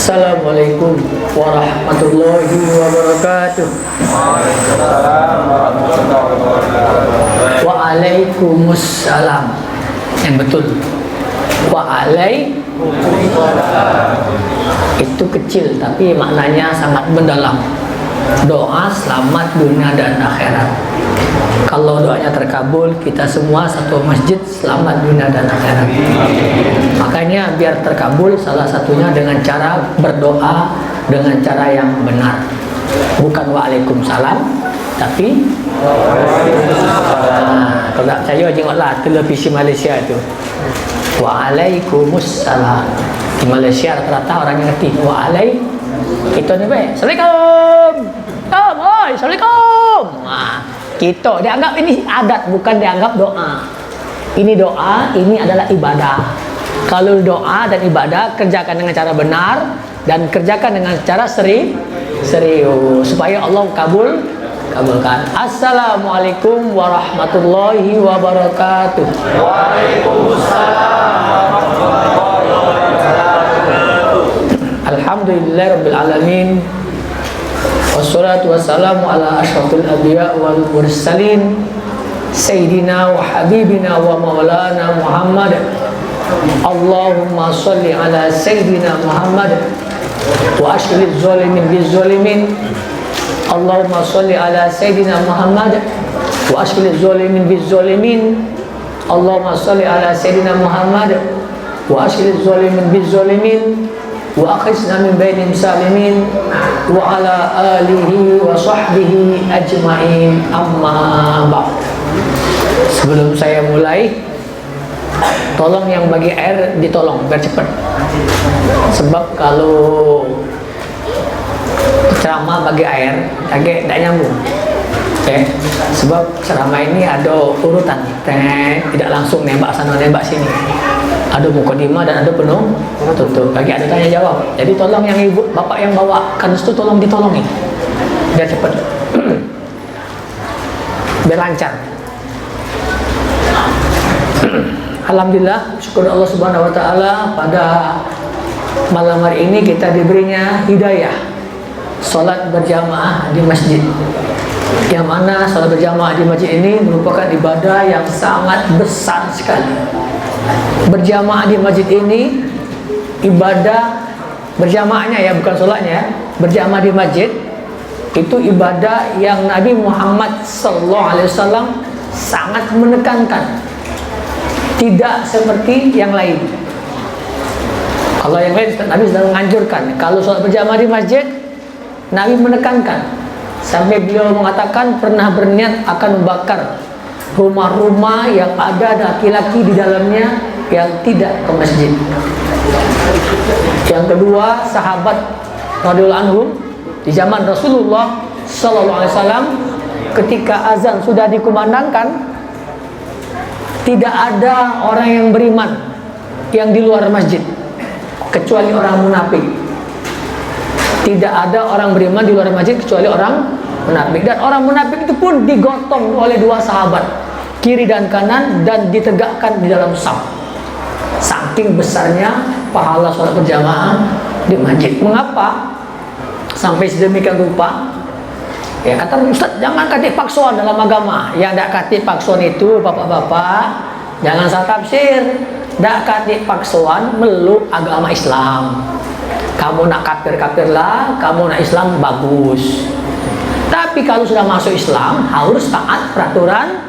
Assalamualaikum warahmatullahi wabarakatuh. Waalaikumsalam. Yang betul. Itu kecil tapi maknanya sangat mendalam. Doa selamat dunia dan akhirat. Kalau doanya terkabul, kita semua satu masjid selamat dunia dan akhirat. Makanya biar terkabul, salah satunya dengan cara berdoa dengan cara yang benar. Bukan waalaikumsalam, tapi kalau tak percaya tengoklah televisi Malaysia itu. Waalaikumsalam. Di Malaysia rata-rata orang yang ngerti kita ni baik. Assalamualaikum. Assalamualaikum. Kita dianggap ini adat, bukan dianggap doa. Ini doa, ini adalah ibadah. Kalau doa dan ibadah kerjakan dengan cara benar dan kerjakan dengan cara serius supaya Allah kabulkan. Assalamualaikum warahmatullahi wabarakatuh. Waalaikumsalam warahmatullahi wabarakatuh. Alhamdulillahirabbil alamin. Wassalatu wassalamu ala asyrafil anbiya wal mursalin sayyidina wa habibina wa maulana Muhammad. Allahumma shalli ala sayyidina Muhammad wa ashghil zalimin bizzalimin. Allahumma shalli ala sayyidina Muhammad wa ashghil zalimin bizzalimin. Allahumma shalli ala sayyidina Muhammad wa ashghil zalimin bizzalimin wa akhrisna min bainihim salimin wa ala alihi wa sahbihi ajma'in, amma ba'd. Sebelum saya mulai, tolong yang bagi air ditolong biar cepat. Sebab kalau ceramah bagi air agak tidak nyambung. Sebab ceramah ini ada urutan, tidak langsung nembak sana nembak sini. Ada mukadimah dan ada penuh tutup. Bagi ada tanya jawab. Jadi tolong yang ibu bapak yang bawakan itu tolong ditolongi biar cepat, biar lancar. Alhamdulillah, syukur Allah Subhanahu Wa Taala, pada malam hari ini kita diberinya hidayah salat berjamaah di masjid. Yang mana salat berjamaah di masjid ini merupakan ibadah yang sangat besar sekali. Berjamaah di masjid ini ibadah berjamaahnya ya, bukan solatnya. Berjamaah di masjid itu ibadah yang Nabi Muhammad SAW sangat menekankan. Tidak seperti yang lain. Kalau yang lain Nabi sedang menganjurkan. Kalau solat berjamaah di masjid, Nabi menekankan sampai beliau mengatakan pernah berniat akan membakar rumah-rumah yang ada laki-laki di dalamnya yang tidak ke masjid. Yang kedua, sahabat radhiyallahu anhum di zaman Rasulullah sallallahu alaihi wasallam ketika azan sudah dikumandangkan, tidak ada orang yang beriman yang di luar masjid kecuali orang munafik. Tidak ada orang beriman di luar masjid kecuali orang munafik. Dan orang munafik itu pun digotong oleh dua sahabat, kiri dan kanan, dan ditegakkan di dalam saf. Saking besarnya pahala sholat berjamaah di masjid. Mengapa sampai sedemikian rupa? Ya kata Ustaz, jangan kata paksuan dalam agama. Yang tidak kata paksuan itu bapak-bapak, jangan salah tafsir. Tidak kata paksuan meluk agama Islam. Kamu nak kafir-kafirlah, kamu nak Islam bagus. Tapi kalau sudah masuk Islam, harus taat peraturan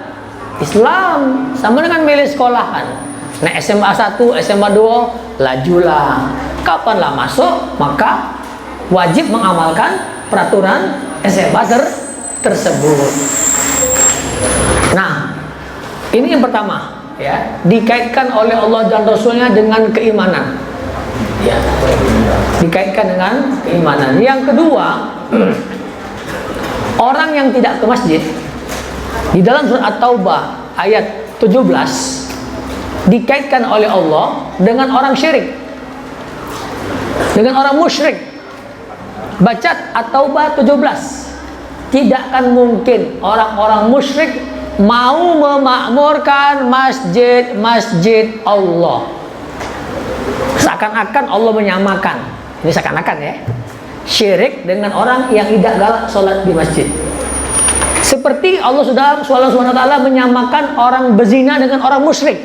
Islam. Sama dengan milih sekolahan. Nah SMA 1, SMA 2, lajulah. Kapanlah masuk, maka wajib mengamalkan peraturan SMA tersebut. Nah, ini yang pertama, ya, dikaitkan oleh Allah dan Rasulnya dengan keimanan. Ya, dikaitkan dengan keimanan. Yang kedua, orang yang tidak ke masjid di dalam surat At-Taubah ayat 17 dikaitkan oleh Allah dengan orang syirik, dengan orang musyrik. Baca At-Taubah 17. Tidak akan mungkin orang-orang musyrik mau memakmurkan masjid-masjid Allah. Seakan-akan Allah menyamakan, Ini seakan-akan ya, syirik dengan orang yang tidak galak sholat di masjid. Seperti Allah Subhanahu wa taala menyamakan orang berzina dengan orang musyrik.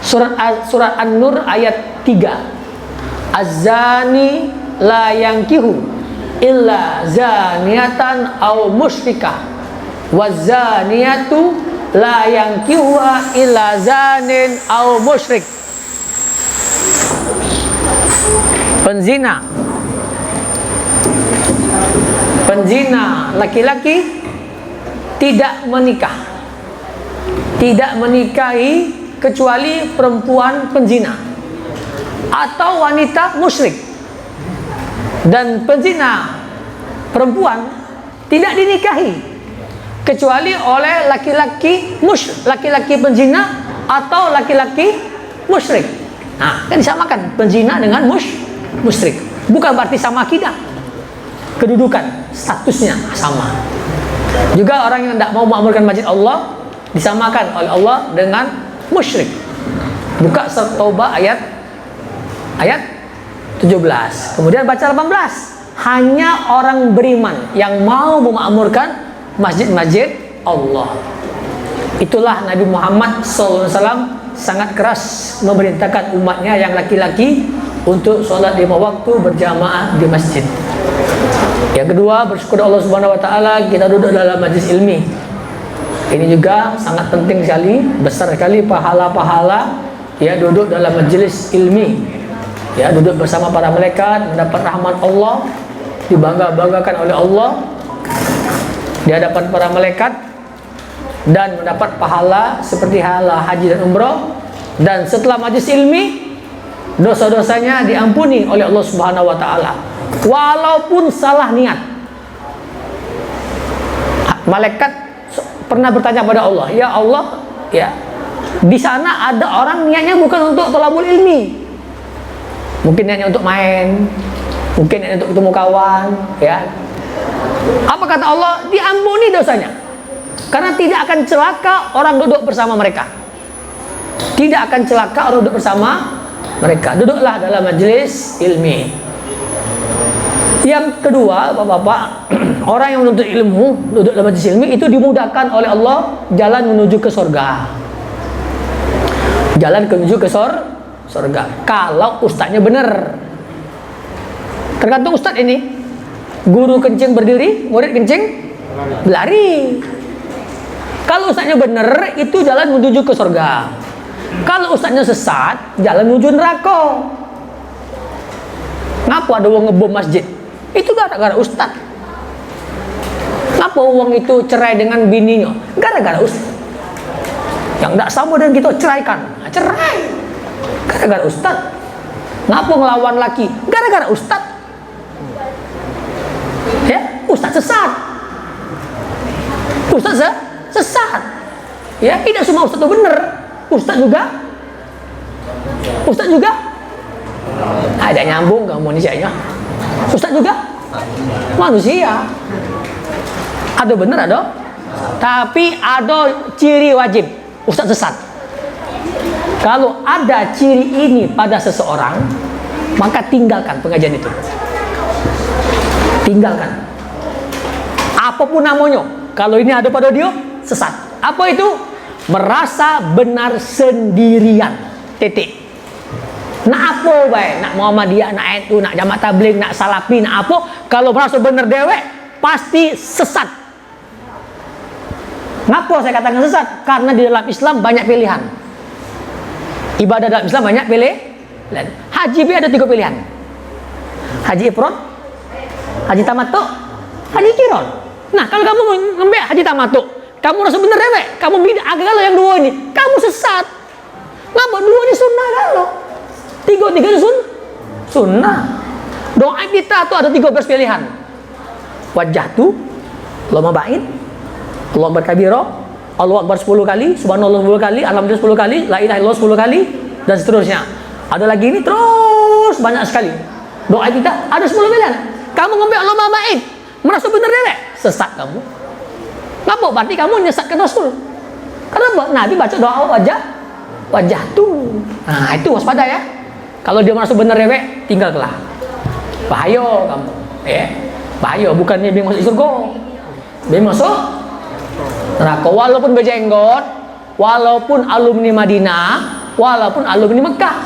Surat An-Nur ayat 3. Az-zani la yankihu illa zaniatan aw musyrikah waz-zaniyatu la yankihuha illa zanin aw musyrik. Penzina laki-laki tidak menikahi kecuali perempuan penzina atau wanita musyrik. Dan penzina perempuan tidak dinikahi kecuali oleh laki-laki penzina atau laki-laki musyrik. Nah, kan disamakan penzina dengan musyrik. Bukan berarti sama akidah, kedudukan, statusnya sama. Juga orang yang tidak mau memakmurkan masjid Allah disamakan oleh Allah dengan musyrik. Buka surat Taubah ayat 17. Kemudian baca 18. Hanya orang beriman yang mau memakmurkan masjid-masjid Allah. Itulah Nabi Muhammad SAW sangat keras memerintahkan umatnya yang laki-laki untuk sholat 5 waktu berjamaah di masjid. Yang kedua, bersyukur Allah Subhanahu wa taala kita duduk dalam majlis ilmi. Ini juga sangat penting sekali, besar sekali pahala-pahala ya duduk dalam majlis ilmi. Ya, duduk bersama para malaikat, mendapat rahmat Allah, dibangga-banggakan oleh Allah di hadapan para malaikat, dan mendapat pahala seperti pahala haji dan umrah. Dan setelah majlis ilmi, dosa-dosanya diampuni oleh Allah Subhanahu wa taala walaupun salah niat. Malaikat pernah bertanya pada Allah, "Ya Allah, ya, di sana ada orang niatnya bukan untuk thalabul ilmi. Mungkin niatnya untuk main, mungkin niatnya untuk ketemu kawan, ya." Apa kata Allah? Diampuni dosanya. Karena tidak akan celaka orang duduk bersama mereka. Tidak akan celaka orang duduk bersama mereka. Duduklah dalam majelis ilmi. Yang kedua, Bapak-bapak, orang yang menuntut ilmu, duduk dalam majelis ilmi itu dimudahkan oleh Allah jalan menuju ke surga. Jalan menuju ke surga. Kalau ustadznya benar. Tergantung ustadz ini. Guru kencing berdiri, murid kencing berlari. Kalau ustadznya benar, itu jalan menuju ke surga. Kalau ustadznya sesat, jalan menuju neraka. Ngapa ada wong ngebom masjid? Itu gara-gara ustadz. Ngapa wong itu cerai dengan bininya? Gara-gara ustadz. Yang tidak sama dengan kita ceraikan. Nah, cerai. Gara-gara ustadz. Ngapa ngelawan laki? Gara-gara ustadz. Ya, ustadz sesat. Ustadz sesat. Ya, tidak semua ustadz itu benar. Ustadz juga ada nyambung nggak manusianya. Ustadz juga manusia. Ada benar ada, tapi ada ciri wajib. Ustadz sesat. Kalau ada ciri ini pada seseorang, maka tinggalkan pengajian itu. Tinggalkan. Apapun namanya, kalau ini ada pada dia, sesat. Apa itu? Merasa benar sendirian. Titik. Nak apa baik? Nak Muhammadiyah, nak NU, nak Jamaah Tabligh, nak Salafi, nak apa? Kalau merasa benar dewek, pasti sesat. Ngapa saya katakan sesat? Karena di dalam Islam banyak pilihan. Ibadah dalam Islam banyak pilihan. Haji ada 3 pilihan. Haji ifrad, haji tamattu, haji qiran. Nah, kalau kamu ngambil haji tamattu, kamu rasa bener dewek, kamu bid'ah kalau yang 2 ini, kamu sesat. Ngapa 2 ini sunnah kalau? 3 ini sunnah. Doa kita tuh ada 13 pilihan. Wajjahtu, Allahumma ba'id, Allahu akbar kabira, Allahu akbar 10 kali, subhanallah 10 kali, alhamdulillah 10 kali, la ilaha illallah 10 kali, dan seterusnya. Ada lagi ini terus banyak sekali. Doa kita ada 10 pilihan. Kamu ngambil Allahumma ba'id, merasa bener dewek, sesat kamu. Ngapa? Berarti kamu menyesatkan Rasul. Kenapa? Nabi baca doa wajah tuh. Nah, itu waspada ya. Kalau dia merasa benar dewek, tinggalkanlah. bahaya kamu. Ya, bahaya, bukannya biar masuk surga, biar masuk neraka. Walaupun berjenggot, walaupun alumni Madinah, walaupun alumni Mekah.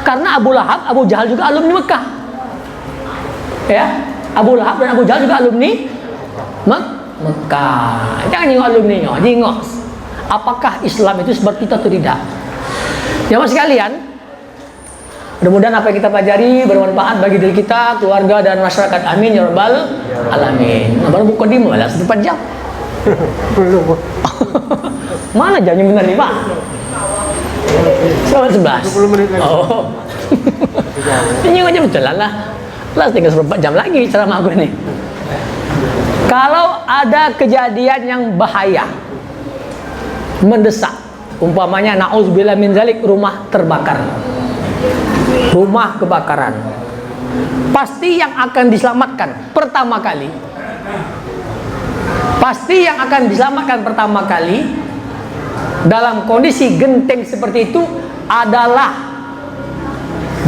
Karena Abu Lahab, Abu Jahal juga alumni Mekah. Ya, Abu Lahab dan Abu Jahal juga alumni Mekah. Jangan nyingok alumninya, nyingok apakah Islam itu seperti itu atau tidak. Jamaah sekalian, mudah-mudahan apa yang kita pelajari bermanfaat bagi diri kita, keluarga dan masyarakat. Amin ya rabbal alamin. Nah, baru buka demo lah 4 jam. Mana jamnya benar nih, Pak? 11. 20 menit lagi. Oh. Ini aja betul lah. Lah tinggal 4 jam lagi ceramah aku ini. Kalau ada kejadian yang bahaya, mendesak, umpamanya na'udzubillah min zalik, rumah terbakar, rumah kebakaran, pasti yang akan diselamatkan pertama kali, dalam kondisi genting seperti itu adalah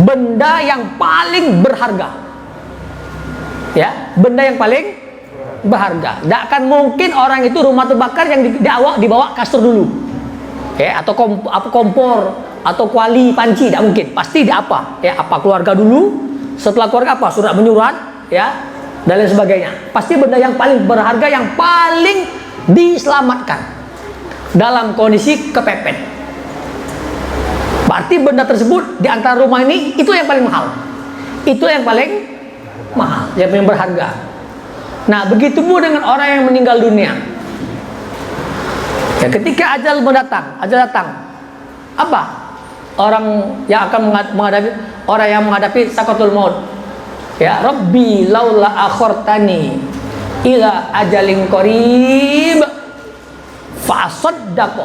benda yang paling berharga. Ya, benda yang paling berharga. Tidak akan mungkin orang itu rumah terbakar yang dibawa kasur dulu, ya, atau kompor atau kuali panci. Tidak mungkin. Pasti di apa? Ya, apa keluarga dulu. Setelah keluarga apa? Surat menyurat, ya, dan lain sebagainya. Pasti benda yang paling berharga, yang paling diselamatkan dalam kondisi kepepet. Berarti benda tersebut di antara rumah ini itu yang paling mahal. Itu yang paling mahal, yang paling berharga. Nah, begitu pun dengan orang yang meninggal dunia. Ya, ketika ajal datang, apa? Orang yang akan menghadapi sakaratul maut. Ya, Rabbi laula akhartani ila ajalin qarib fa asaddaq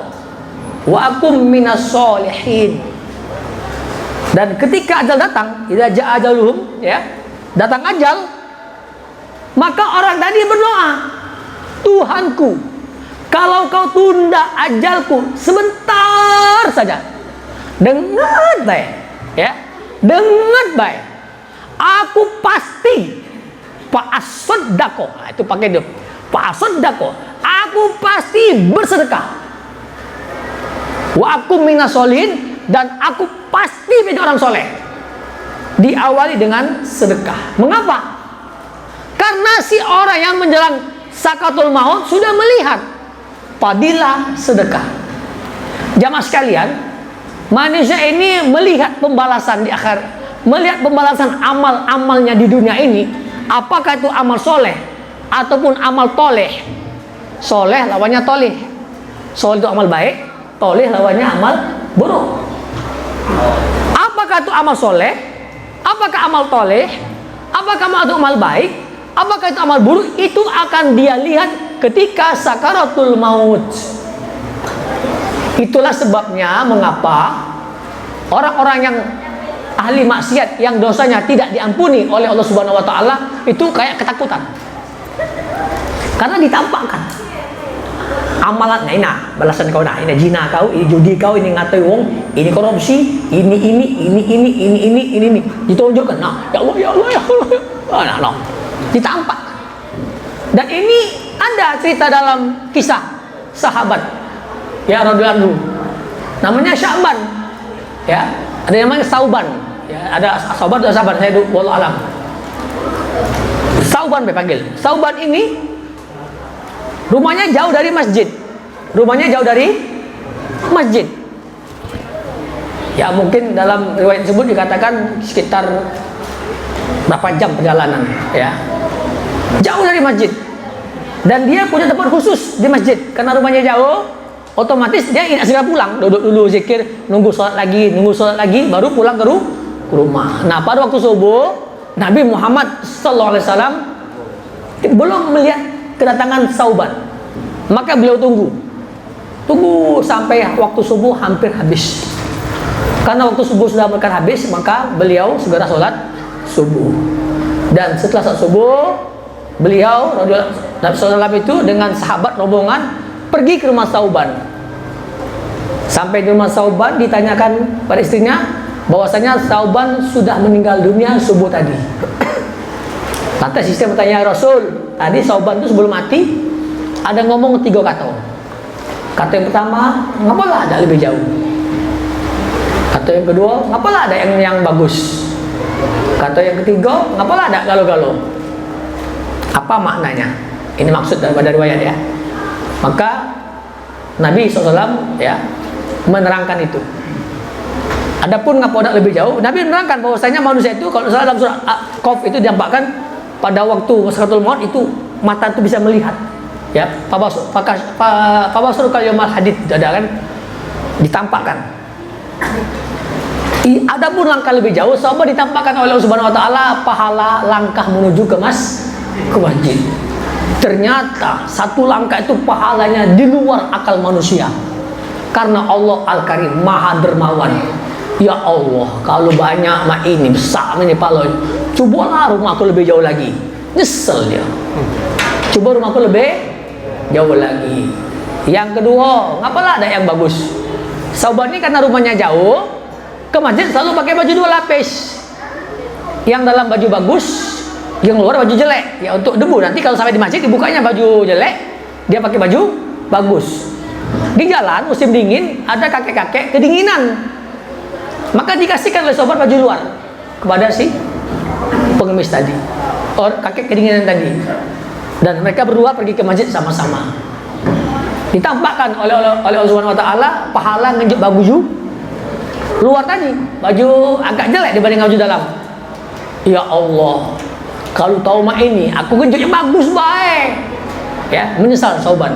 wa akum minas solihin. Dan ketika ajal datang, idza jaa ajaluhum, ya, datang ajal, maka orang tadi berdoa, Tuhanku, kalau kau tunda ajalku sebentar saja, dengar baik, ya, dengar baik, aku pasti fa'asaddaqo. Nah, itu pakai itu, fa'asaddaqo, aku pasti bersedekah, wa aku minas solihin, dan aku pasti menjadi orang soleh. Diawali dengan sedekah. Mengapa? Karena si orang yang menjelang sakaratul maut sudah melihat fadilah sedekah. Jamaah sekalian, manusia ini melihat pembalasan di akhir, melihat pembalasan amal-amalnya di dunia ini, apakah itu amal soleh ataupun amal toleh. Soleh lawannya toleh. Soleh itu amal baik, toleh lawannya amal buruk. Apakah itu amal soleh? Apakah amal toleh? Apakah itu amal baik? Apakah itu amal buruk? Itu akan dia lihat ketika sakaratul maut. Itulah sebabnya mengapa orang-orang yang ahli maksiat, yang dosanya tidak diampuni oleh Allah Subhanahu wa taala, itu kayak ketakutan. Karena ditampakkan amalan, nah, balasan kau, nah, ini zina kau, ini judi kau, ini ngatai wong, ini korupsi, ini ditunjukkan. Nah, ya Allah, ya Allah, ya Allah. Nah, ditampak. Dan ini ada cerita dalam kisah sahabat, ya, radhiyallahu anhu, namanya Sya'ban, ya, ada yang namanya Sauban, ya, ada sahabat, ada sahabat, saya wallahu alam. Sauban dipanggil. Sauban ini rumahnya jauh dari masjid. Ya, mungkin dalam riwayat tersebut dikatakan sekitar berapa jam perjalanan, ya. Jauh dari masjid. Dan dia punya tempat khusus di masjid. Karena rumahnya jauh, otomatis dia tidak segera pulang. Duduk dulu zikir, nunggu sholat lagi, baru pulang ke rumah. Nah, pada waktu subuh, Nabi Muhammad SAW belum melihat kedatangan Sauban. Maka beliau tunggu sampai waktu subuh hampir habis. Karena waktu subuh sudah hampir habis, maka beliau segera sholat subuh. Dan setelah sholat subuh, beliau Nabi SAW itu dengan sahabat rombongan pergi ke rumah Sauban. Sampai di rumah Sauban ditanyakan pada istrinya bahwasanya Sauban sudah meninggal dunia subuh tadi. Lantas sistem bertanya, Rasul, tadi Sauban itu sebelum mati ada ngomong 3 kata. Kata yang pertama, ngapalah ada lebih jauh. Kata yang kedua, ngapalah ada yang bagus. Kata yang ketiga, ngapalah ada galau-galau. Apa maknanya? Ini maksud daripada riwayat ya. Maka Nabi SAW ya menerangkan itu. Adapun ngapa ada lebih jauh, Nabi menerangkan bahwasanya manusia itu kalau salah dalam surah Qaf itu diampakkan pada waktu sakaratul maut itu mata itu bisa melihat. Ya, fabasur kal yaumil hadid ada kan ditampakkan. Adapun langkah lebih jauh, sahabat ditampakkan oleh Allah Subhanahu wa taala pahala langkah menuju ke masjid. Ternyata satu langkah itu pahalanya di luar akal manusia. Karena Allah Al-Karim Maha Dermawan. Ya Allah, kalau banyak mak ini besar ini pahalanya. Cobalah rumahku lebih jauh lagi. Nyesel dia. Coba rumahku lebih jauh lagi. Yang kedua, ngapalah ada yang bagus. Sahabat ini karena rumahnya jauh, ke masjid selalu pakai baju 2 lapis. Yang dalam baju bagus, yang luar baju jelek. Ya untuk debu. Nanti kalau sampai di masjid dibukanya baju jelek, dia pakai baju bagus. Di jalan musim dingin ada kakek-kakek kedinginan. Maka dikasihkan oleh sahabat baju luar kepada si pengemis tadi. Kakek kedinginan tadi. Dan mereka berdua pergi ke masjid sama-sama. Ditampakkan oleh Allah Subhanahu wa taala pahala ngejuk baju luar tadi, baju agak jelek dibanding baju dalam. Ya Allah, kalau tahu mak ini aku genjotnya bagus baik. Ya, menyesal Sauban.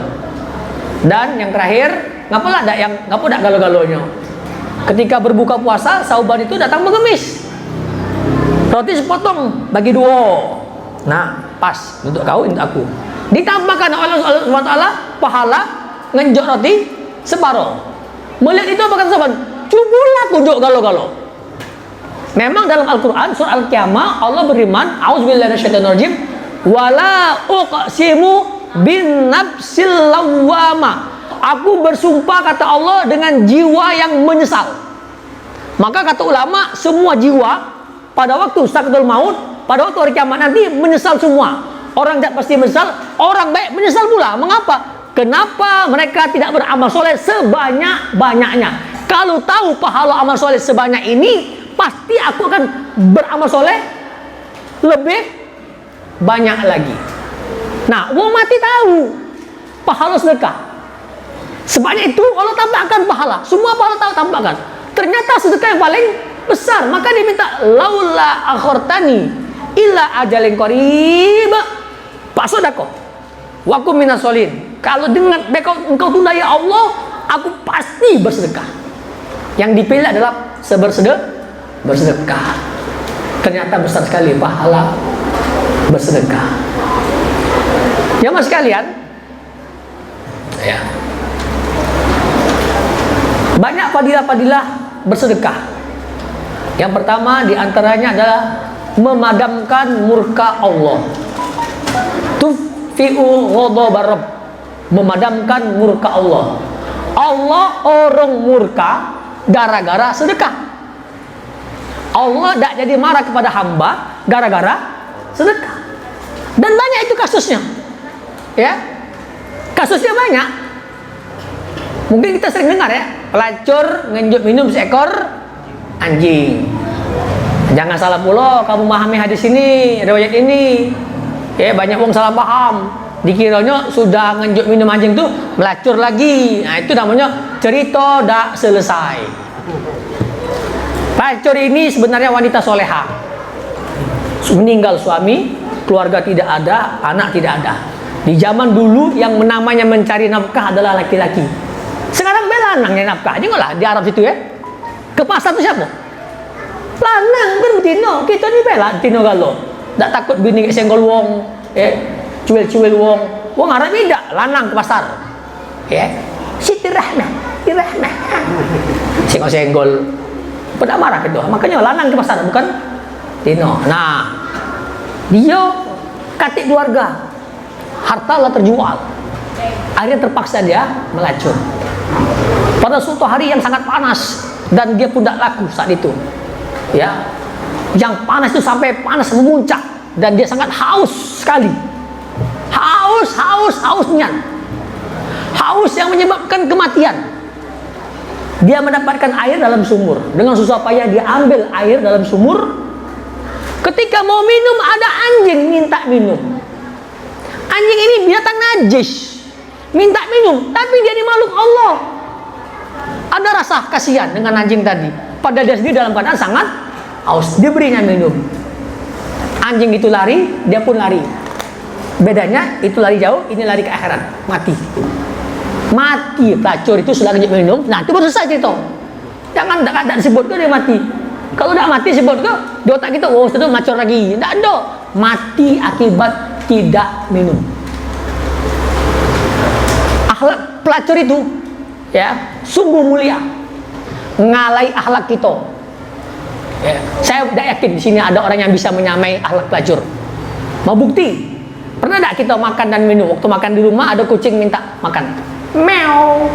Dan yang terakhir, ngapalah ada yang ngapalah galau-galaunya. Ketika berbuka puasa, Sauban itu datang mengemis. Roti sepotong bagi 2. Nah, pas untuk kau, untuk aku. Ditampakkan oleh Allah Subhanahu wa taala pahala ngenjok roti separuh. Melihat itu apa kata Sauban? Cubulah tunjuk galau-galau. Memang dalam Al-Quran surah Al-Qiyamah Allah berfirman, A'udzubillahi minasyaitonirrajim, wala uqsimu bin nafsil lawwamah. Aku bersumpah kata Allah dengan jiwa yang menyesal. Maka kata ulama, semua jiwa pada waktu sakaratul maut, pada waktu hari kiamat nanti menyesal semua. Orang jahat pasti menyesal, orang baik menyesal pula. Mengapa? Kenapa mereka tidak beramal soleh sebanyak-banyaknya? Kalau tahu pahala amal soleh sebanyak ini, pasti aku akan beramal soleh lebih banyak lagi. Nah, wong mati tahu pahala sedekah sebanyak itu, Allah tambahkan pahala. Semua pahala tahu tambahkan. Ternyata sedekah yang paling besar. Maka dia minta laula akhortani illa ajalin qarib fasodaqo wa kum minas solihin. Kalau dengan engkau tunda ya Allah, aku pasti bersedekah. Yang dipilih adalah bersedekah. Ternyata besar sekali pahala bersedekah. Jamaah sekalian, ya. Banyak fadilah-fadilah bersedekah. Yang pertama diantaranya adalah memadamkan murka Allah. Tufi'u ghadabar Rabb. Memadamkan murka Allah. Allah orang murka gara-gara sedekah. Allah tidak jadi marah kepada hamba gara-gara sedekah. Dan banyak itu kasusnya. Ya. Kasusnya banyak. Mungkin kita sering dengar ya, pelacur ngenjuk minum seekor anjing. Jangan salah pula kamu memahami hadis ini, riwayat ini. Ya, banyak orang salah paham. Dikiranya sudah ngenjuk minum anjing tuh melacur lagi. Nah, itu namanya cerita dak selesai. Pelacur ini sebenarnya wanita soleha. Meninggal suami, keluarga tidak ada, anak tidak ada. Di zaman dulu yang namanya mencari nafkah adalah laki-laki. Sekarang belanang yang nafkah aja nggak lah di Arab situ ya. Ke pasar itu siapa? Lanang kan betino. Kita ni bela betino galau. Tak takut bini senggol wong, cuel-cuel wong. Wong Arab tidak, lanang ke pasar. Ya. Siti Rahmah. Senggol-senggol. Pada marah itu. Makanya lanang ke pasar bukan tino. Nah, dia katik keluarga. Harta lah terjual. Akhirnya terpaksa dia melacur. Pada suatu hari yang sangat panas dan dia pun tidak laku saat itu. Ya. Yang panas itu sampai panas memuncak. dan dia sangat haus sekali. Hausnya. Haus yang menyebabkan kematian. Dia mendapatkan air dalam sumur. Dengan susah payah dia ambil air dalam sumur. Ketika mau minum, ada anjing minta minum. Anjing ini binatang najis, minta minum, tapi dia ini makhluk Allah. Ada rasa kasihan dengan anjing tadi. Padahal dia sendiri dalam keadaan sangat haus. Dia berinya minum. Anjing itu lari, dia pun lari. Bedanya itu lari jauh, ini lari ke akhirat, mati. Pelacur itu sudah kejut minum. Nah, itu baru selesai cerita. Jangan tak disebut ke dia mati. Kalau tidak mati sebut ke di otak kita, oh sudah melacur lagi. Tidak ada. Mati akibat tidak minum. Akhlak pelacur itu ya sungguh mulia, ngalai akhlak kita. Ya, saya tidak yakin di sini ada orang yang bisa menyamai akhlak pelacur. Mau bukti? Pernah tidak kita makan dan minum? Waktu makan di rumah ada kucing minta makan, meow,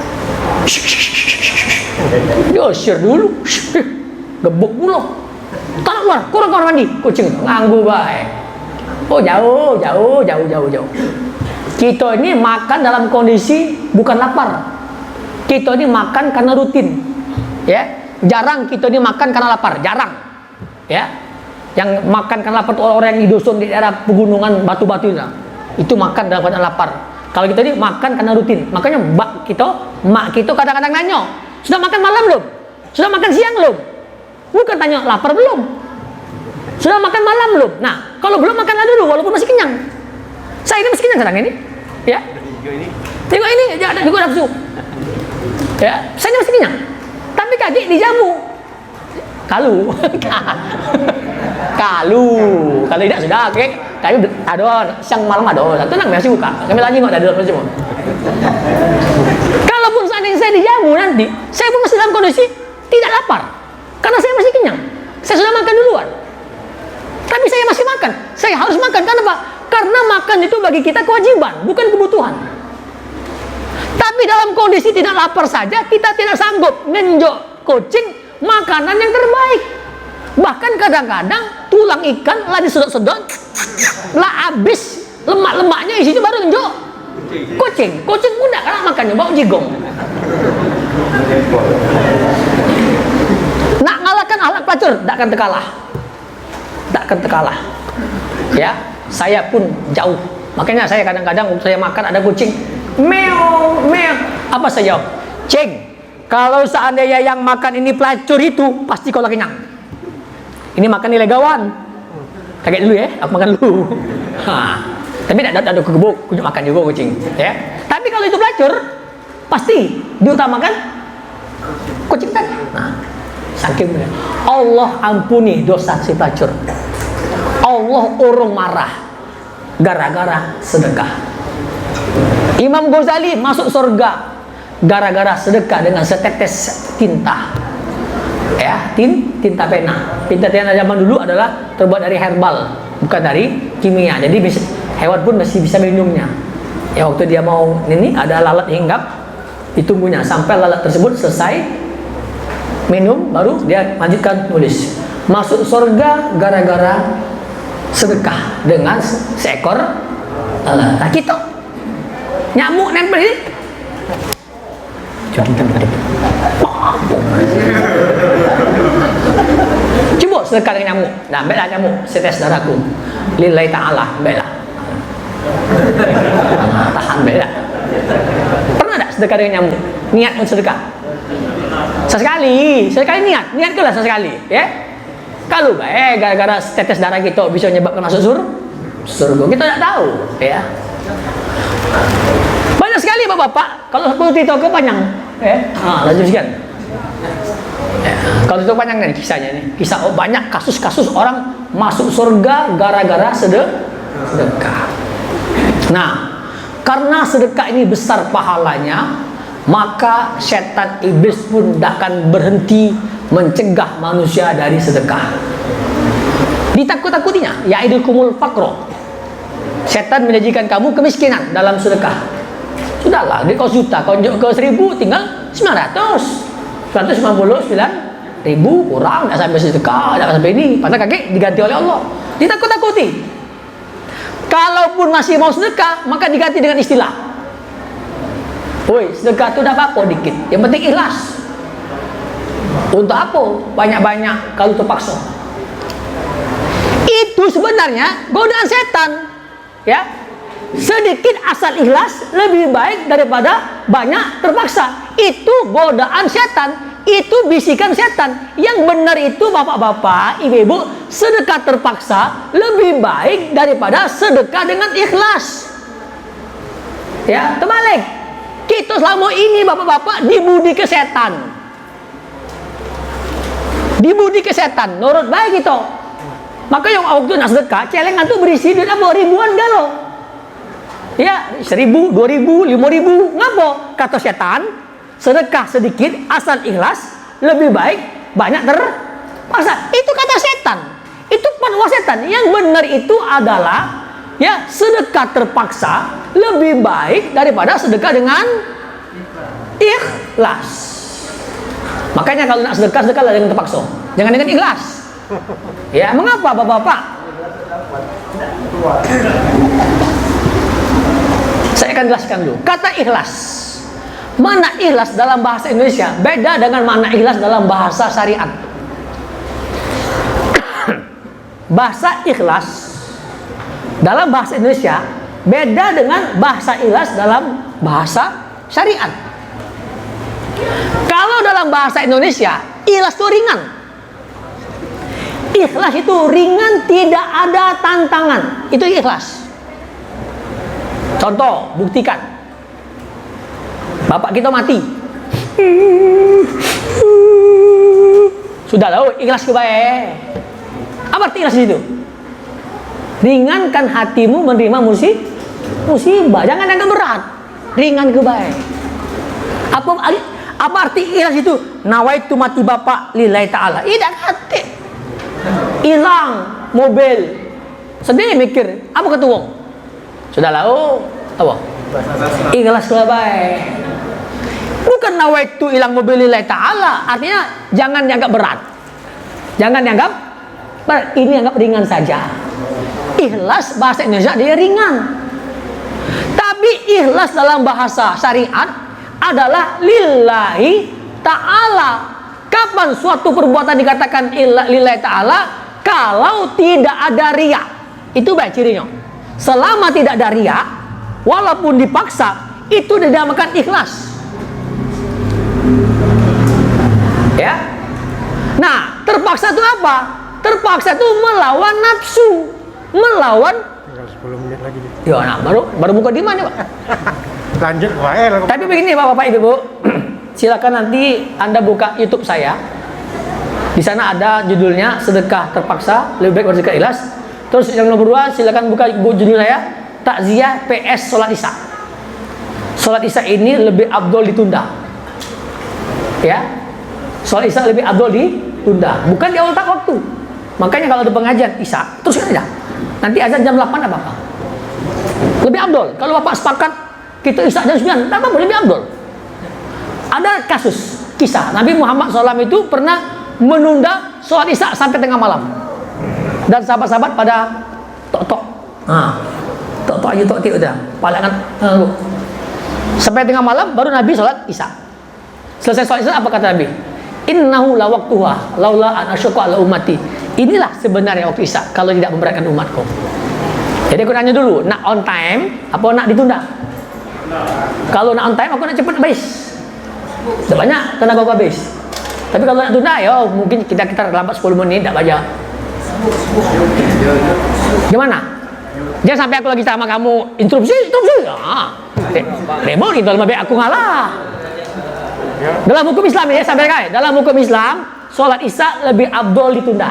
diusir dulu, gebuk pula, tak keluar mandi, kucing nganggu baik. Oh jauh. Kita ini makan dalam kondisi bukan lapar. Kita ini makan karena rutin. Ya, jarang kita ini makan karena lapar, jarang. Ya. Yang makan karena lapar itu orang-orang yang di dusun di daerah pegunungan batu-batu itu makan dalam keadaan lapar. Kalau kita ini makan karena rutin. Makanya mak kita kadang-kadang nanya, sudah makan malam belum? Sudah makan siang belum? Bukan tanya lapar belum? Sudah makan malam belum? Nah, kalau belum makanlah dulu walaupun masih kenyang. Saya ini masih kenyang sekarang ini. Ya. Tengok ini, ada juga nafsu. Ya, saya ini masih kenyang. Tapi kaki dijamu. Kalu. Kalau tidak sudah, oke. Tapi ada siang malam ada. Satu nang masih buka. Kami lagi nggak ada dalam semua. Kalaupun seandainya saya dijamu nanti, saya pun masih dalam kondisi tidak lapar. Karena saya masih kenyang. Saya sudah makan duluan. Tapi saya masih makan. Saya harus makan. Karena apa? Karena makan itu bagi kita kewajiban, bukan kebutuhan. Tapi dalam kondisi tidak lapar saja, kita tidak sanggup ngenjok kucing makanan yang terbaik. Bahkan kadang-kadang tulang ikan lah disedot-sedot, lah habis lemak-lemaknya isinya baru ngenjok kucing. Kucing muda karena makannya bau jigong. Nak ngalahkan akhlak pelacur, tak akan terkalah. Ya, saya pun jauh. Makanya saya kadang-kadang waktu saya makan ada kucing, meow. Apa saya jawab? Ceng, kalau seandainya yang makan ini pelacur itu pasti kau lagi kenyang. Ini makan nilai gawan. Kaget dulu ya, aku makan dulu. Tapi tidak ada kegebuk, kucing makan juga kucing. Ya. Tapi kalau itu pelacur, pasti diutamakan kucing tadi. Nah, saking Allah ampuni dosa si pelacur. Allah urung marah gara-gara sedekah. Imam Ghazali masuk surga gara-gara sedekah dengan setetes tinta. Ya, tinta pena. Tinta pena zaman dulu adalah terbuat dari herbal, bukan dari kimia. Jadi hewan pun masih bisa minumnya. Ya, waktu dia mau ini ada lalat hinggap, ditunggunya sampai lalat tersebut selesai minum, baru dia lanjutkan nulis. Masuk surga gara-gara sedekah dengan seekor lalat. Nah, kita nyamuk nempel ini. Coba sedekah dengan nyamuk. Nah, ambillah nyamuk, setes darahku. Lillahi ta'ala, ambillah. Tahan, ambillah. Pernah tak sedekah dengan nyamuk? Niat untuk sedekah? Sesekali niat ke lah sesekali, ya. Kalau gara-gara setetes darah kita bisa menyebabkan masuk surga, kita tidak tahu, ya. Banyak sekali bapak-bapak. Kalau perlu cerita ke panjang, lanjut sekian. Ya, kalau itu panjang nih kisahnya nih. Kisah banyak kasus-kasus orang masuk surga gara-gara sedekah. Nah, karena sedekah ini besar pahalanya, maka setan iblis pun tidak akan berhenti mencegah manusia dari sedekah. Ditakut-takutinya, ya'idukumul faqra. Setan menjanjikan kamu kemiskinan dalam sedekah. Sudahlah, dia kau juta, kau ke 1000 tinggal 900. 199.000 kurang, tidak sampai sedekah, tidak sampai ini. Padahal kakek diganti oleh Allah. Ditakut-takuti. Kalaupun masih mau sedekah, maka diganti dengan istilah, woi, sedekah itu udah apa dikit, yang penting ikhlas. Untuk apa banyak-banyak kalau terpaksa? Itu sebenarnya godaan setan, ya. Sedikit asal ikhlas lebih baik daripada banyak terpaksa. Itu godaan setan, itu bisikan setan. Yang benar itu bapak-bapak, ibu-ibu, sedekah terpaksa lebih baik daripada sedekah dengan ikhlas. Ya, terbalik. Kita selama ini bapak-bapak dibudi ke setan. Dibudi ke setan, nurut baik itu. Maka yang waktu nak sedekah, celengan tuh berisi duit apa ribuan galau. Ya, 1.000, 2.000, 5.000. Ngapa? Kata setan, sedekah sedikit asal ikhlas lebih baik banyak terpaksa. Itu kata setan. Itu fatwa setan. Yang benar itu adalah ya, sedekah terpaksa lebih baik daripada sedekah dengan ikhlas. Makanya kalau nak sedekah, sedekahlah dengan terpaksa, jangan dengan ikhlas. Ya, mengapa bapak-bapak? Saya akan jelaskan dulu. Kata ikhlas, makna ikhlas dalam bahasa Indonesia beda dengan makna ikhlas dalam bahasa syariat. Bahasa ikhlas dalam bahasa Indonesia beda dengan bahasa ikhlas dalam bahasa syariat. Kalau dalam bahasa Indonesia, ikhlas itu ringan. Ikhlas itu ringan, tidak ada tantangan. Itu ikhlas. Contoh, buktikan. Bapak kita mati. Sudah tahu ikhlas ke baik. Apa arti ikhlas itu? Ringankan hatimu menerima musibah. Jangan yang berat. Ringan ke baik. Apa arti ikhlas itu? Nawaitu mati bapak lillahi ta'ala. Tidak hati. Hilang mobil. Sedih mikir. Apa kata wong? Sudah lalu apa? Ikhlas ke baik. Bukan nawaitu hilang mobil lillahi ta'ala. Artinya jangan dianggap berat. Jangan dianggap berat. Ini anggap ringan saja. Ikhlas bahasa Indonesia dia ringan. Tapi ikhlas dalam bahasa syariat adalah lillahi ta'ala. Kapan suatu perbuatan dikatakan lillahi ta'ala? Kalau tidak ada riya. Itu baik cirinya. Selama tidak ada riya, walaupun dipaksa, itu dinamakan ikhlas. Ya. Nah, terpaksa itu apa? Terpaksa itu melawan nafsu, melawan. Tinggal 10 menit lagi nih. Ya, nah, baru buka di mana, Pak? Lanjut, Pak. Tapi begini, Bapak Ibu, silakan nanti Anda buka YouTube saya. Di sana ada judulnya sedekah terpaksa lebih baik sedekah ikhlas. Terus yang nomor 2, silakan buka judul saya, takziah PS sholat isya. Sholat isya ini lebih afdol ditunda. Ya, sholat isya lebih afdol ditunda, bukan di awal waktu. Makanya kalau ada pengajian isya, terus aja. Nanti azan jam 8 apa? Lebih afdol. Kalau Bapak sepakat kita isya jam 9, apa boleh lebih afdol. Ada kasus kisah Nabi Muhammad SAW itu pernah menunda sholat isya sampai tengah malam. Dan sahabat-sahabat pada tok-tok. Tok-tok aja tok-tok udah. Palangan sampai tengah malam baru Nabi sholat isya. Selesai sholat isya apa kata Nabi? Innahu la waqtuha laula an asyqa ala ummati. Inilah sebenarnya waktu isya kalau tidak memberatkan umatku. Jadi aku nanya dulu, nak on time apa nak ditunda? Kalau nak on time aku nak cepat habis. Sudah banyak tenaga aku habis. Tapi kalau nak tunda ya mungkin kita terlambat 10 menit tak banyak. Gimana? Jangan sampai aku lagi sama kamu interupsi. Remo itu lebih aku ngalah. Dalam hukum Islam ya, sampai kai. Dalam hukum Islam, sholat isya lebih afdol ditunda.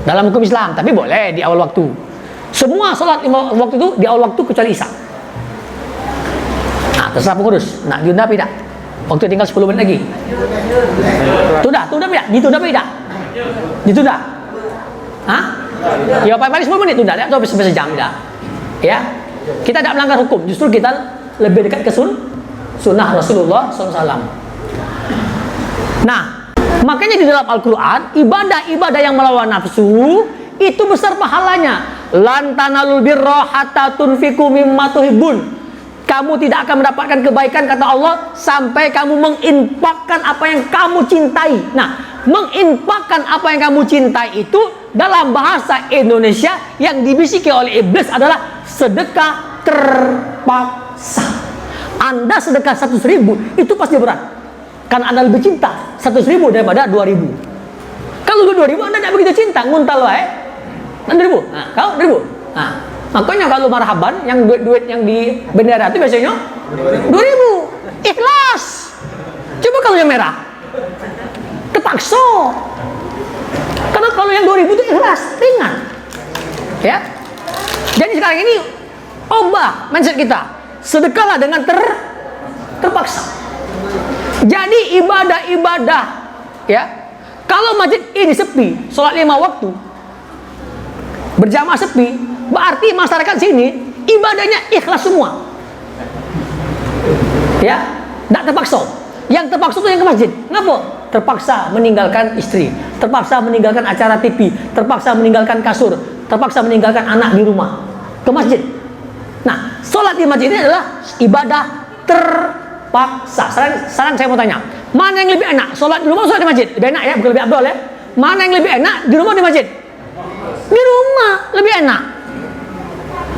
Dalam hukum Islam, tapi boleh di awal waktu. Semua sholat waktu itu di awal waktu kecuali isya. Nah, terserah pengurus. Nak ditunda apa tidak? Waktu tinggal 10 menit lagi. Tunda tidak? Ditunda apa tidak? Ditunda. Hah? Ya paling 10 menit tunda, tak sampai sejam tidak. Ya. Kita tidak melanggar hukum, justru kita lebih dekat ke sunnah Rasulullah SAW. Nah, makanya di dalam Al-Quran ibadah-ibadah yang melawan nafsu itu besar pahalanya. lan tanalul birra hatta tunfiqu mimma tuhibbun. Kamu tidak akan mendapatkan kebaikan, kata Allah, sampai kamu menginfakkan apa yang kamu cintai. Nah, menginfakkan apa yang kamu cintai itu dalam bahasa Indonesia yang dibisiki oleh iblis adalah sedekah terpaksa. Anda sedekah 100.000 itu pasti berat, karena Anda lebih cinta 100.000 daripada 2.000. Kalau 2.000 Anda tidak begitu cinta, nguntal wae 2.000. Nah, kau 2.000. Nah, makanya kalau marhaban yang duit yang di bendera itu biasanya 2.000. Ikhlas. Coba kalau yang merah terpaksa. Karena kalau yang 2.000 itu ikhlas, ringan. Ya. Jadi sekarang ini ubah mindset kita. Sedekahlah dengan terpaksa. Jadi ibadah-ibadah, ya. Kalau masjid ini sepi, sholat 5 waktu, berjamaah sepi, berarti masyarakat sini ibadahnya ikhlas semua. Ya, tidak terpaksa. Yang terpaksa itu yang ke masjid. Kenapa? Terpaksa meninggalkan istri, terpaksa meninggalkan acara TV, terpaksa meninggalkan kasur, terpaksa meninggalkan anak di rumah, ke masjid. Nah, sholat di masjid ini adalah ibadah terpaksa. Sekarang saya mau tanya, mana yang lebih enak? Sholat di rumah, sholat di masjid? Lebih enak ya, bukan lebih abdol ya. Mana yang lebih enak? Di rumah, di masjid? Di rumah lebih enak.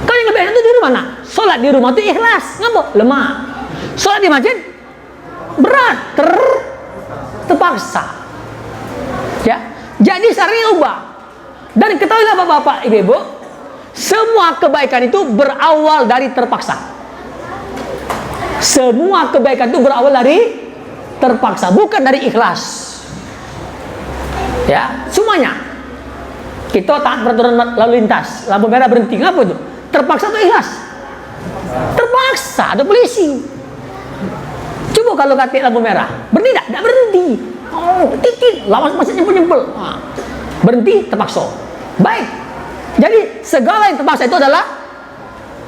Kalau yang lebih enak itu di rumah. Nah, sholat di rumah itu ikhlas, ngapa? Lemah. Sholat di masjid berat, terpaksa. Ya, jadi sekarang ubah. Dan ketahuilah bapak-bapak, ibu-ibu, semua kebaikan itu berawal dari terpaksa. Semua kebaikan itu berawal dari terpaksa, bukan dari ikhlas. Ya, semuanya. Kita taat peraturan lalu lintas, lampu merah berhenti, ngapa itu? Terpaksa atau ikhlas? Terpaksa, ada polisi. Coba kalau kata lampu merah, berhenti tidak berhenti. Oh, titit, lawas masih nyempel-nyempel. Nah, berhenti, terpaksa. Baik. Jadi segala yang terpaksa itu adalah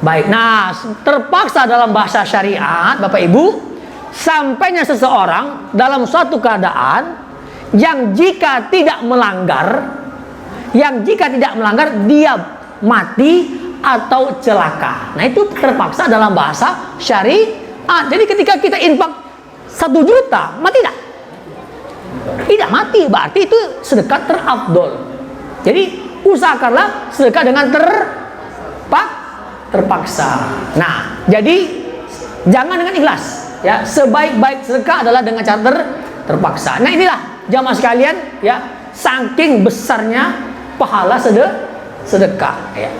baik. Nah, terpaksa dalam bahasa syariat, Bapak Ibu, sampainya seseorang dalam suatu keadaan yang jika tidak melanggar, dia mati atau celaka. Nah, itu terpaksa dalam bahasa syariat. Jadi ketika kita infak 1 juta, mati tidak? Tidak mati, berarti itu sedekah terafdol. Jadi usahakanlah sedekah dengan terpaksa. Nah, jadi jangan dengan ikhlas. Ya, sebaik-baik sedekah adalah dengan cara terpaksa. Nah, inilah jamaah sekalian, ya, saking besarnya pahala sedekah. Ya.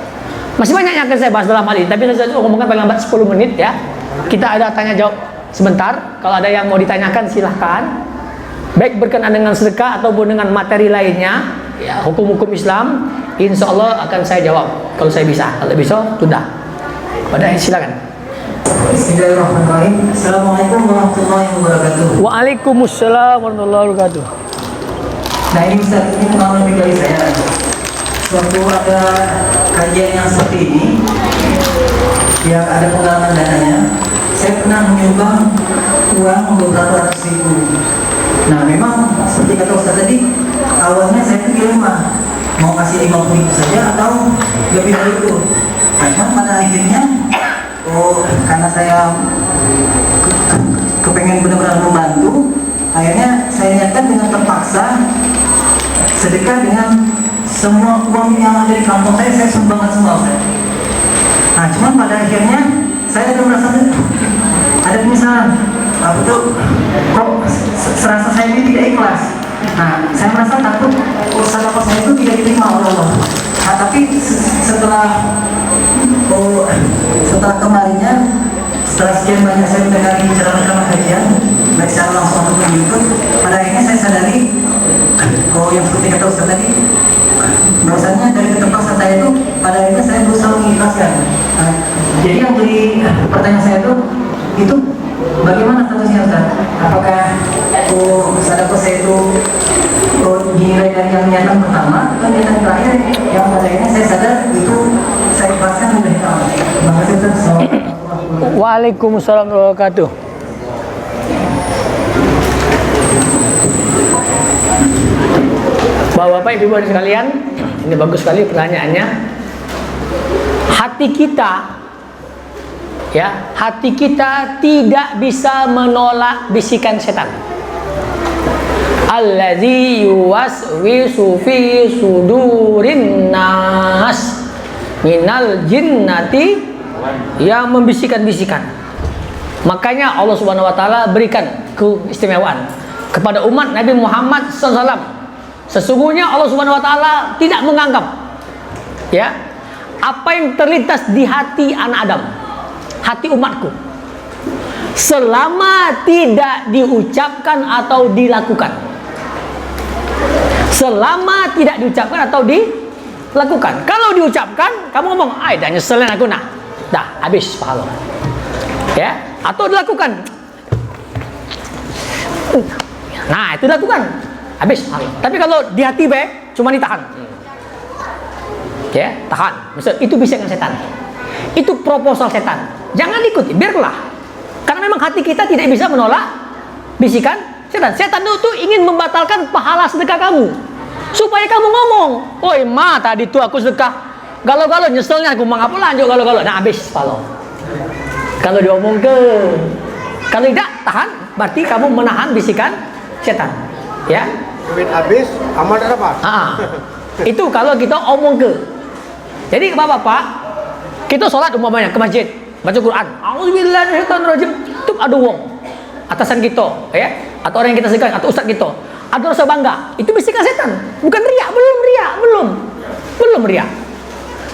Masih banyak yang akan saya bahas dalam hal ini, tapi saya ngomongkan paling lambat 10 menit ya. Kita ada tanya jawab sebentar. Kalau ada yang mau ditanyakan silahkan. Baik berkenaan dengan sedekah ataupun dengan materi lainnya, ya, hukum-hukum Islam, insya Allah akan saya jawab kalau saya bisa. Kalau bisa, tunda. Pada silakan. Bismillahirrahmanirrahim. Assalamualaikum warahmatullahi wabarakatuh. Waalaikumsalam warahmatullahi wabarakatuh. Nah, ini Ustaz, ini pengalaman pribadi saya. Waktu ada kajian yang seperti ini, yang ada pengalaman dananya, saya pernah menyumbang uang beberapa ratus ribu. Nah, memang seperti kata Ustaz tadi, awalnya saya itu dilema mau kasih 50.000 saja atau lebih dari itu. Nah, pada akhirnya, karena saya kepengen benar-benar membantu, akhirnya saya niatkan dengan terpaksa sedekah dengan semua uang yang ada di kampung saya sumbangkan semua, Ustaz. Nah, cuman pada akhirnya saya ada merasa ada penyesalan. Betul, kok serasa saya ini tidak ikhlas. Nah, saya merasa takut sedekah saya itu tidak diterima oleh Allah. Nah, tapi setelah kemarinnya, setelah sekian banyak saya mendengar ceramah kajian, baik secara langsung ataupun di YouTube, pada akhirnya saya sadari, yang seperti kata Ustaz tadi, bahwasanya dari keterpaksaan saya itu, pada akhirnya saya berusaha mengikhlaskan. Nah, jadi yang jadi pertanyaan saya itu bagaimana statusnya, Ustaz? Apakah sedekah saya itu dinilai dari yang niatan pertama atau niatan terakhir yang pada akhirnya saya sadar itu saya ikhlaskan lebih tahu. Terima kasih, Ustaz. Waalaikumsalam warahmatullahi wabarakatuh. Bapak-bapak, ibu-ibu sekalian, ini bagus sekali pertanyaannya. hati kita, ya, hati kita tidak bisa menolak bisikan setan. Alladzi yuwaswisu fi sudurin nas minal jinnati, yang membisikkan-bisikan. Makanya Allah Subhanahu wa taala berikan keistimewaan kepada umat Nabi Muhammad SAW. Sesungguhnya Allah Subhanahu wa taala tidak menganggap, ya, apa yang terlintas di hati anak Adam, hati umatku, selama tidak diucapkan atau dilakukan. Selama tidak diucapkan atau dilakukan. Kalau diucapkan, kamu ngomong, "Ai, dah nyeselin aku nah." Dah habis pahala. Ya, atau dilakukan. Nah, itu dilakukan. Habis pahala. Tapi kalau di hati cuma ditahan. Ya, tahan. Maksud itu bisikan setan. Itu proposal setan. Jangan ikuti, biarlah. Karena memang hati kita tidak bisa menolak bisikan setan. Setan itu ingin membatalkan pahala sedekah kamu. Supaya kamu ngomong, "Oi, ma, tadi tuh aku sedekah. Galau-galau nyeselnya aku mengapa lanjut galau-galau." Nah, habis pahala. Kalau diomong ke, kalau tidak tahan, berarti kamu menahan bisikan setan. Ya. Duit habis, amal tak dapat. Itu kalau kita omong ke. Jadi Bapak-bapak, kita sholat umpamanya ke masjid, baca Quran, auzubillahi minasyaitonirrajim, tuh ada wong atasan kita, ya, atau orang yang kita segan, atau ustaz kita, ada rasa bangga, itu bisikan setan, bukan riak, belum riak.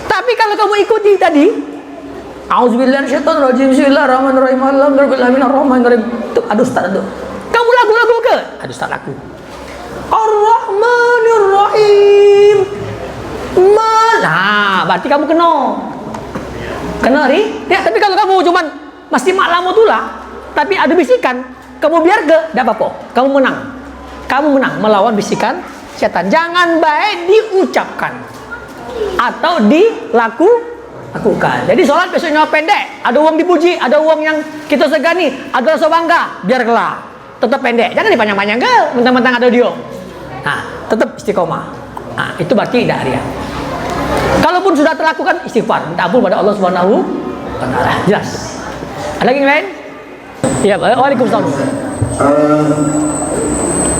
Tapi kalau kamu ikuti tadi, auzubillahi minasyaitonirrajim, bismillahirrahmanirrahim, alhamdulillahirrahmanirrahim, tuh ada ustaz ada. Kamu lagu-lagu ke? Ada ustaz lagu. Ar-Rahmanir-Rahim. Nah, berarti kamu kena ya. Tapi kalau kamu cuman masih maklum tulah, tapi ada bisikan, kamu biar ke, tidak apa-apa. Kamu menang melawan bisikan setan. Jangan baik diucapkan atau dilakukan. Jadi sholat besoknya pendek, ada uang dipuji, ada uang yang kita segani, ada rasa bangga, biarlah tetap pendek. Jangan dipanjang-panjang ke, mentang-mentang ada dia. Nah, tetap istiqomah. Nah, itu berarti tidak riya. Kalaupun sudah terlakukan, istighfar, minta ampun pada Allah Subhanahu wa taala. Jelas. Ada lagi yang lain? Ya, waalaikumsalam.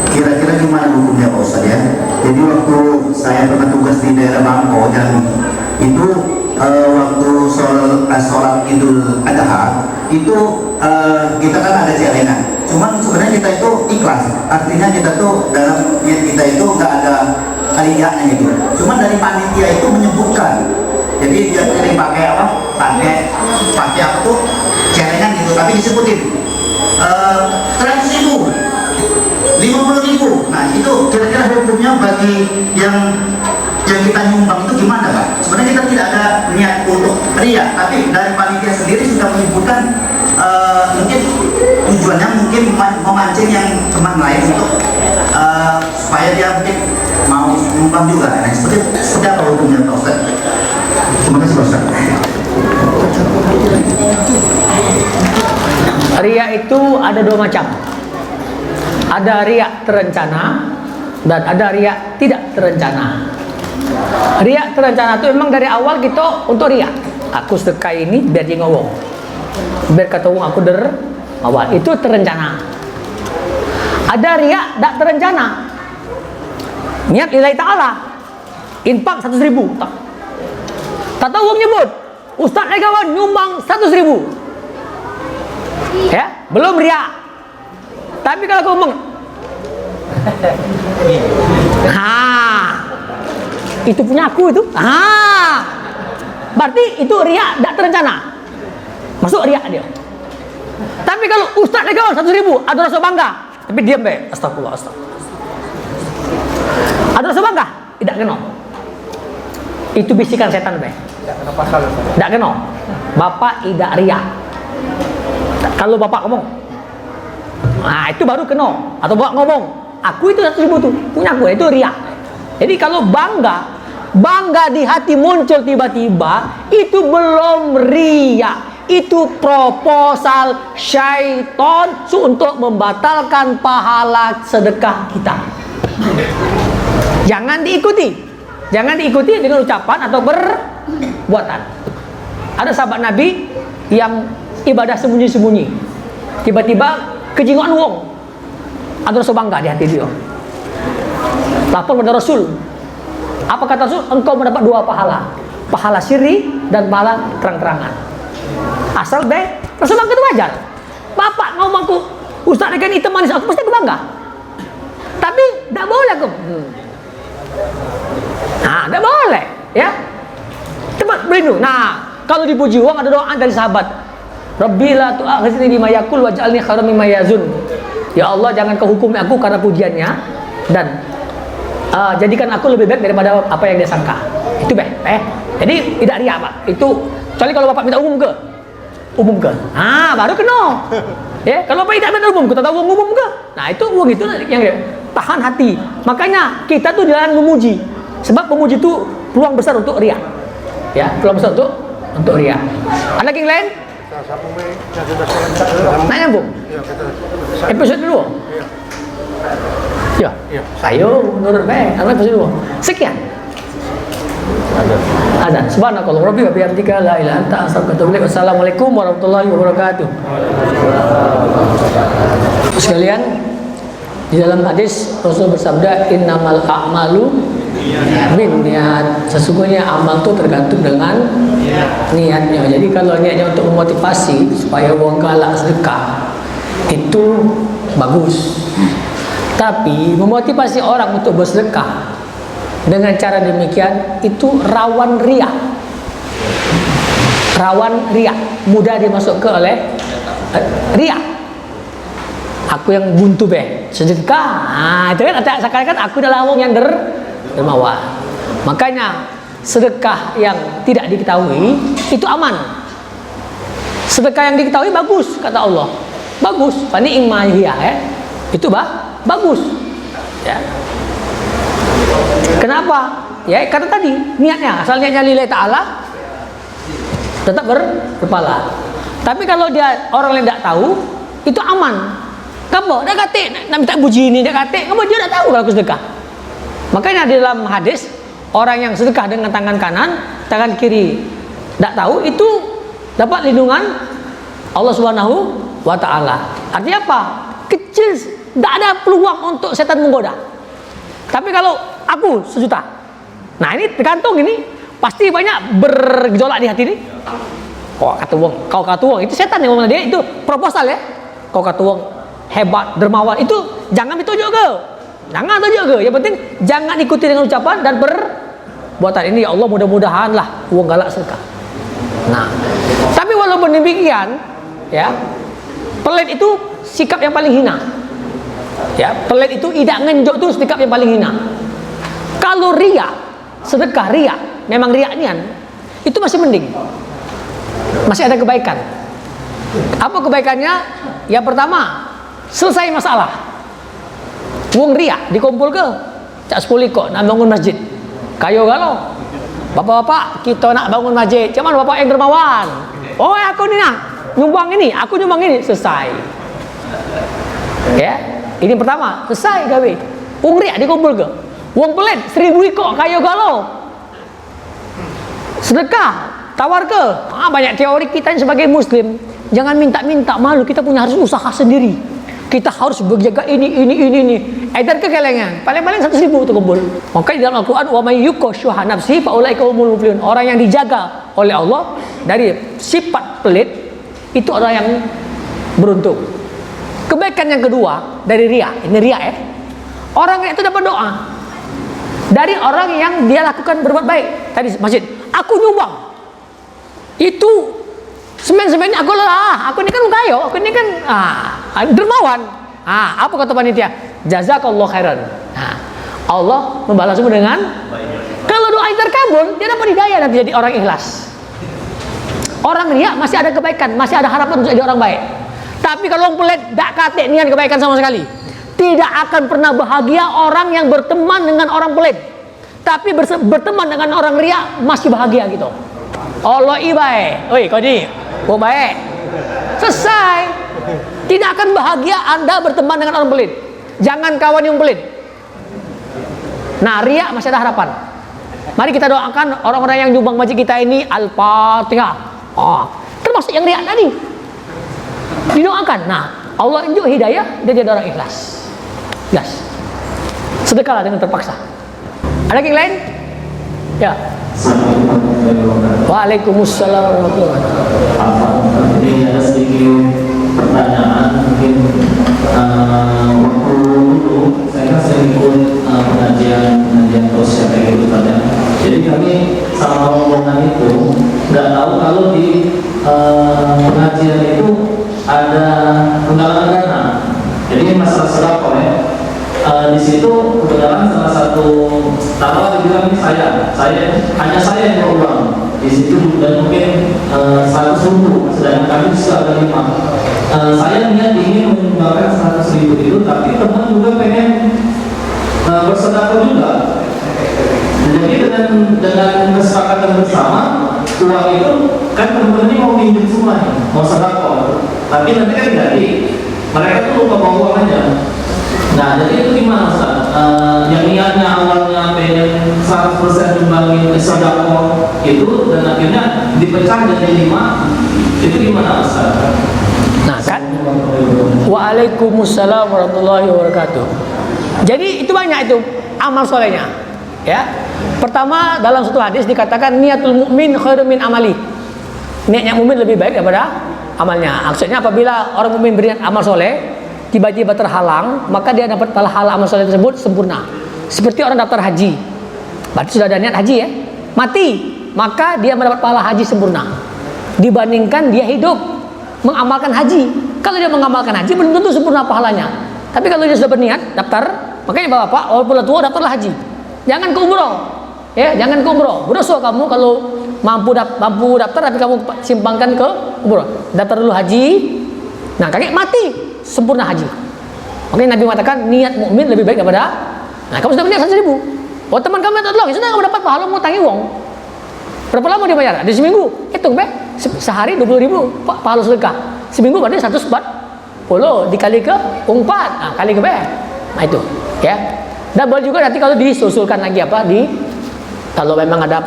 Kira-kira gimana hukumnya Pak Ustaz ya? Jadi waktu saya pernah tugas di daerah Bangko, dan itu waktu sholat Idul Adha itu kita kan ada celengan. Cuman sebenarnya kita itu ikhlas. Artinya kita tuh dalam niat kita itu nggak ada riaknya gitu. Cuman dari panitia itu menyebutkan. Jadi dia sering pakai apa? Pakai apa tuh? Celengan gitu. Tapi disebutin 100.000, 50.000. Nah itu kira-kira hukumnya bagi yang kita nyumbang itu gimana Pak? Sebenarnya kita tidak ada niat untuk riak, tapi dari panitia sendiri sudah menyebutkan mungkin tujuannya mungkin memancing yang teman lain untuk supaya dia mungkin mau nyumbang juga. Nah seperti apa hukumnya Pak Ustaz? Terima kasih Pak Ustaz. Riak itu ada dua macam. Ada riak terencana dan ada riak tidak terencana. Riak terencana itu memang dari awal kita untuk riak. Aku sedekah ini biar dia ngomong, biar kata orang aku awal. Itu terencana. Ada riak tak terencana. Niat lillahi ta'ala, infak 100.000. Tak tahu orang nyebut, Ustaz kawan nyumbang 100.000. Ya, belum riak. Tapi kalau kau ngomong, itu punya aku itu. Berarti itu riak tak terencana. Masuk riak dia. Tapi kalau Ustaz kawan 100.000, ada rasa bangga, tapi diam be. Astagfirullah. Ada rasa bangga, tidak kena. Itu bisikan setan be. Tidak kena. Bapak tidak riak. Kalau bapak ngomong, nah itu baru kena. Atau bapak ngomong, aku itu 100.000 tuh punya aku, itu riak. Jadi kalau bangga di hati muncul tiba-tiba, itu belum riak. Itu proposal syaitan untuk membatalkan pahala sedekah kita. Jangan diikuti dengan ucapan atau perbuatan. Ada sahabat Nabi yang ibadah sembunyi-sembunyi. Tiba-tiba kejingoan wong. Ada rasa bangga di hati dia. Lapor pada Rasul. Apa kata Rasul? Engkau mendapat 2 pahala. Pahala sirri dan pahala terang-terangan. Asal rasa bangga itu wajar. Bapak ngomong aku, Ustaz ikan hitam manis, aku pasti bangga. Tapi tidak boleh aku. Nah, tidak boleh, ya. Cepat berlindung. Nah, kalau dipuji uang ada doa dari sahabat. Rabbi la tu'akhizni bima yaqul waj'alni khairan mimma yazun. Ya Allah, jangan kau hukumi aku karena pujiannya dan jadikan aku lebih baik daripada apa yang dia sangka. Itu jadi tidak riak, Pak. Itu kecuali kalau Bapak minta umum ke. Baru kena. Ya, kalau Bapak tidak minta umum, kita tahu umum ke. Nah, itu uang itu yang tahan hati. Makanya kita tuh dilarang memuji. Sebab memuji itu peluang besar untuk riak. Ya, peluang besar untuk riak. Ada yang lain? Nak nyambung? Episode dulu. Ya. Ayo menurut episode dulu. Sekian. Azan. Subhanakallah rabbi wa bihamdika la ilaha illa anta astaghfiruka wa atubu ilaik. Wassalamualaikum warahmatullahi wabarakatuh. Sekalian, di dalam hadis Rasul bersabda innamal a'malu niat. Sesungguhnya amal itu tergantung dengan niatnya. Jadi kalau niatnya untuk memotivasi supaya uang galak sedekah itu bagus. Tapi memotivasi orang untuk bersedekah dengan cara demikian itu rawan riak. Mudah dimasukkan oleh riak. Aku yang buntu sedekah. Itu kan seakan-akan aku adalah orang yang dermawan. Makanya sedekah yang tidak diketahui itu aman. Sedekah yang diketahui bagus kata Allah. Bagus. Fani imahiyah itu bagus. Ya. Kenapa? Ya karena tadi niatnya, asal niatnya lillahi ta'ala tetap berpahala. Tapi kalau dia orang lain tidak tahu, itu aman. Kamu dah kata nak minta puji ini, dah kata kamu dia dah tahu kalau aku sedekah. Makanya di dalam hadis orang yang sedekah dengan tangan kanan, tangan kiri tidak tahu itu dapat lindungan Allah Subhanahu wa taala. Artinya apa? Kecil, tidak ada peluang untuk setan menggoda. Tapi kalau aku 1 juta, nah ini tergantung ini pasti banyak bergejolak di hati ini. Kau kata uang itu setan yang ngomong dia itu proposal ya. Kau kata uang hebat, dermawan itu jangan ditunjuk ke. Jangan tunjuk ke. Yang penting jangan ikuti dengan ucapan dan perbuatan ini. Ya Allah mudah-mudahan lah uang galak sedekah. Nah, tapi walaupun demikian, ya pelit itu sikap yang paling hina. Ya, pelit itu tidak ngenjok itu sikap yang paling hina. Kalau riak, sedekah riak, memang riaknya itu masih mending. Masih ada kebaikan. Apa kebaikannya? Yang pertama, selesai masalah. Wong riak dikumpul ke cak 10 kok nak bangun masjid. Kayo galau. Bapak-bapak, kita nak bangun masjid. Cuman bapak yang dermawan. Oh, aku ni nak nyumbang ini, aku nyumbang ini, selesai. Ya, ini pertama, selesai gawe. Wong riak dikumpul ke. Wong pelit 1000 ikut kayo galau. Sedekah, tawar ke. Banyak teori kita sebagai muslim. Jangan minta-minta, malu. Kita punya harus usaha sendiri. Kita harus berjaga ini. Edar ke kelengan. Paling-paling 100.000 terkumpul. Maka di dalam Al-Quran, wa may yuqa syuha nafsi fa ulaika humul muflihun. Orang yang dijaga oleh Allah dari sifat pelit itu orang yang beruntung. Kebaikan yang kedua dari riya. Ini riya ya. Orang itu dapat doa dari orang yang dia lakukan berbuat baik. Tadi masjid, aku nyumbang. Itu semen-semennya aku lah. Aku ini kan kayo, aku ini kan dermawan. Apa kata panitia? Jazakallahu khairan. Allah membalasmu dengan kalau doa itu terkabul, dia dapat hidayah nanti jadi orang ikhlas. Orang riya masih ada kebaikan, masih ada harapan untuk jadi orang baik. Tapi kalau orang pelit, tak katik niat kebaikan sama sekali. Tidak akan pernah bahagia orang yang berteman dengan orang pelit. Tapi berteman dengan orang riya masih bahagia gitu. Allah baik. Oi, kau ni, kau baik. Selesai. Tidak akan bahagia Anda berteman dengan orang pelit. Jangan kawan yang pelit. Nah, riya masih ada harapan. Mari kita doakan orang-orang yang nyumbang masjid kita ini Al-Fatihah. Termasuk yang riak tadi. Didoakan. Nah, Allah tunjuk hidayah, dia jadi orang ikhlas. Ikhlas. Sedekahlah dengan terpaksa. Ada yang lain? Ya. Waalaikumsalam warahmatullahi wabarakatuh. Ini ada sedikit pertanyaan mungkin waktu dulu saya kan sering ikut pengajian sosial kayak gitu pada. Jadi kami sama rombongan itu nggak tahu kalau di pengajian itu ada penggalangan dana. Jadi masalah sedekah ya. Di situ kebetulan salah satu taruhlah dibilang ini hanya saya yang beruang di situ, dan mungkin 100.000, sedangkan kami di situ ada 5. Saya niat ingin menyumbangkan 100.000 itu, tapi teman juga pengen bersedekah juga. Jadi dengan kesepakatan bersama, uang itu kan teman-teman ini mau pinjam semua nih, mau sedekah, tapi nanti kan jadi mereka tuh lupa bawa uang aja. Nah, jadi itu gimana Ustaz? Yang niatnya awalnya pengen 100% nyumbangin sedekah itu, dan akhirnya dipecah jadi 5, itu gimana Ustaz? Nah kan, waalaikumsalam warahmatullahi wabarakatuh. Jadi itu banyak itu amal solehnya, ya. Pertama, dalam satu hadis dikatakan niatul mukmin khairun min amali. Niatnya mukmin lebih baik daripada amalnya. Maksudnya apabila orang mukmin beriat amal soleh tiba-tiba terhalang, maka dia dapat pahala amal soleh tersebut sempurna. Seperti orang daftar haji, berarti sudah ada niat haji ya, mati, maka dia mendapat pahala haji sempurna dibandingkan dia hidup mengamalkan haji. Kalau dia mengamalkan haji belum tentu sempurna pahalanya. Tapi kalau dia sudah berniat daftar, makanya bapak walaupun tua daftarlah haji. Jangan ke umroh, ya, jangan ke umroh. Berdosa kamu kalau mampu daftar tapi kamu simpangkan ke umroh. Daftar dulu haji. Nah, kakek mati sempurna haji. Makanya Nabi mengatakan niat mukmin lebih baik daripada. Nah, kamu sudah berniat 100.000. Oh, teman kamu minta tolong, sudah kamu dapat pahala mau tangi uang. Berapa lama dia bayar? Ada seminggu. Hitung be, sehari 20.000 pahala sedekah. Seminggu berarti 140 dikali ke 4. Nah, kali ke be. Nah, itu, ya. Dan boleh juga nanti kalau disusulkan lagi kalau memang ada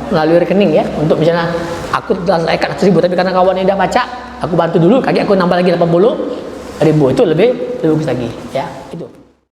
melalui rekening ya, untuk misalnya aku telah selesaikan 100.000 tapi karena kawan ini tidak baca, aku bantu dulu, kaki aku nambah lagi 80.000 itu lebih bagus lagi, ya, itu.